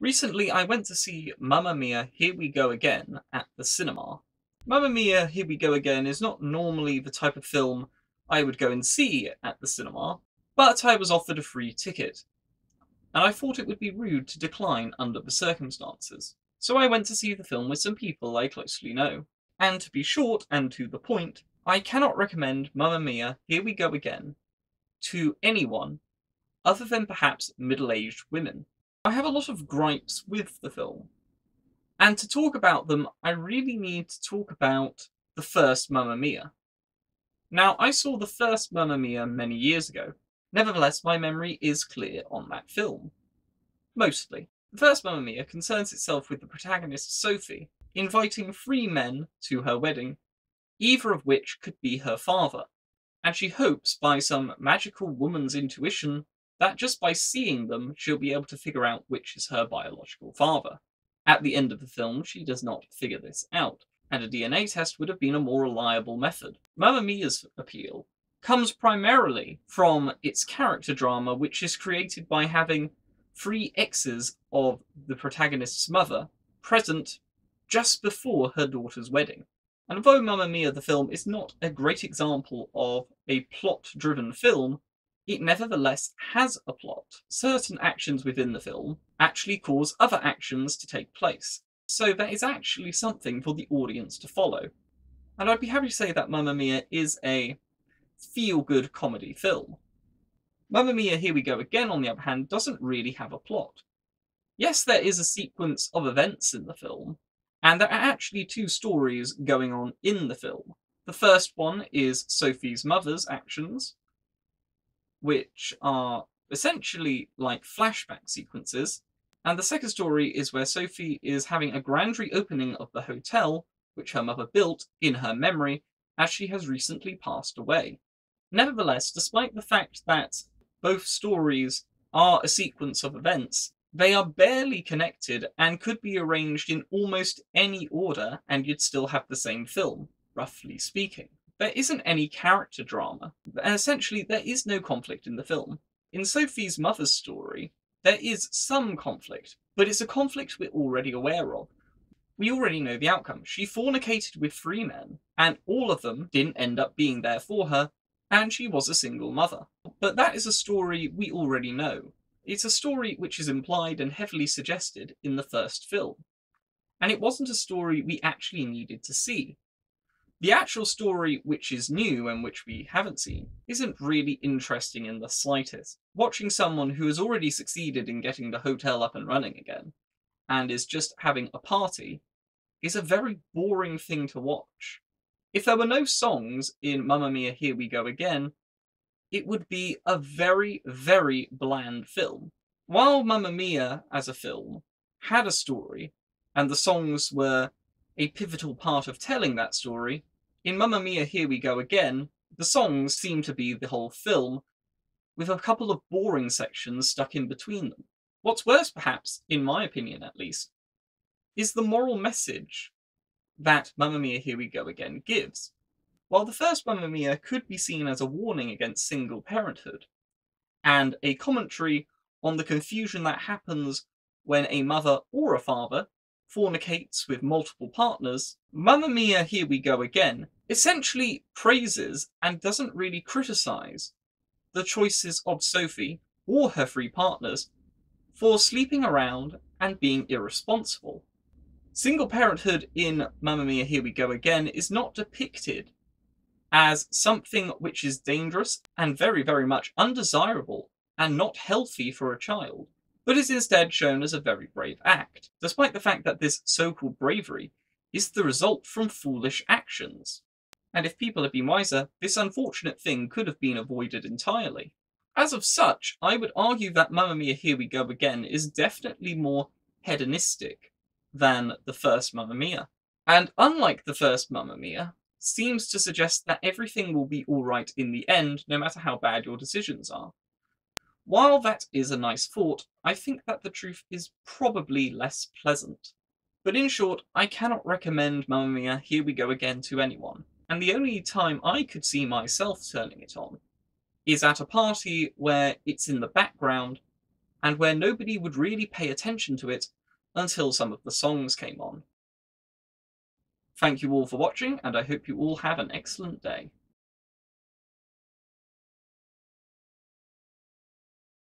Recently, I went to see Mamma Mia, Here We Go Again at the cinema. Mamma Mia, Here We Go Again is not normally the type of film I would go and see at the cinema, but I was offered a free ticket, and I thought it would be rude to decline under the circumstances. So I went to see the film with some people I closely know. And to be short and to the point, I cannot recommend Mamma Mia, Here We Go Again to anyone other than perhaps middle-aged women. I have a lot of gripes with the film, and to talk about them, I really need to talk about the first Mamma Mia. Now, I saw the first Mamma Mia many years ago. Nevertheless, my memory is clear on that film. Mostly. The first Mamma Mia concerns itself with the protagonist Sophie inviting three men to her wedding, either of which could be her father, and she hopes by some magical woman's intuition that just by seeing them she'll be able to figure out which is her biological father. At the end of the film, she does not figure this out, and a DNA test would have been a more reliable method. Mamma Mia's appeal comes primarily from its character drama, which is created by having three exes of the protagonist's mother present just before her daughter's wedding. And although Mamma Mia the film is not a great example of a plot-driven film, it nevertheless has a plot. Certain actions within the film actually cause other actions to take place. So that is actually something for the audience to follow. And I'd be happy to say that Mamma Mia is a feel-good comedy film. Mamma Mia, Here We Go Again, on the other hand, doesn't really have a plot. Yes, there is a sequence of events in the film, and there are actually two stories going on in the film. The first one is Sophie's mother's actions, which are essentially like flashback sequences, and the second story is where Sophie is having a grand reopening of the hotel, which her mother built in her memory, as she has recently passed away. Nevertheless, despite the fact that both stories are a sequence of events, they are barely connected and could be arranged in almost any order and you'd still have the same film, roughly speaking. There isn't any character drama, and essentially there is no conflict in the film. In Sophie's mother's story, there is some conflict, but it's a conflict we're already aware of. We already know the outcome. She fornicated with three men, and all of them didn't end up being there for her, and she was a single mother. But that is a story we already know. It's a story which is implied and heavily suggested in the first film. And it wasn't a story we actually needed to see. The actual story, which is new and which we haven't seen, isn't really interesting in the slightest. Watching someone who has already succeeded in getting the hotel up and running again, and is just having a party, is a very boring thing to watch. If there were no songs in Mamma Mia, Here We Go Again, it would be a very, very bland film. While Mamma Mia, as a film, had a story, and the songs were a pivotal part of telling that story, in Mamma Mia, Here We Go Again, the songs seem to be the whole film, with a couple of boring sections stuck in between them. What's worse, perhaps, in my opinion at least, is the moral message that Mamma Mia, Here We Go Again gives. While the first Mamma Mia could be seen as a warning against single parenthood, and a commentary on the confusion that happens when a mother or a father fornicates with multiple partners, Mamma Mia, Here We Go Again essentially praises and doesn't really criticize the choices of Sophie or her three partners for sleeping around and being irresponsible. Single parenthood in Mamma Mia, Here We Go Again is not depicted as something which is dangerous and very, very much undesirable and not healthy for a child, but is instead shown as a very brave act, despite the fact that this so-called bravery is the result from foolish actions. And if people had been wiser, this unfortunate thing could have been avoided entirely. As of such, I would argue that Mamma Mia, Here We Go Again is definitely more hedonistic than the first Mamma Mia. And unlike the first Mamma Mia, seems to suggest that everything will be alright in the end, no matter how bad your decisions are. While that is a nice thought, I think that the truth is probably less pleasant. But in short, I cannot recommend Mamma Mia, Here We Go Again to anyone, and the only time I could see myself turning it on is at a party where it's in the background and where nobody would really pay attention to it until some of the songs came on. Thank you all for watching, and I hope you all have an excellent day.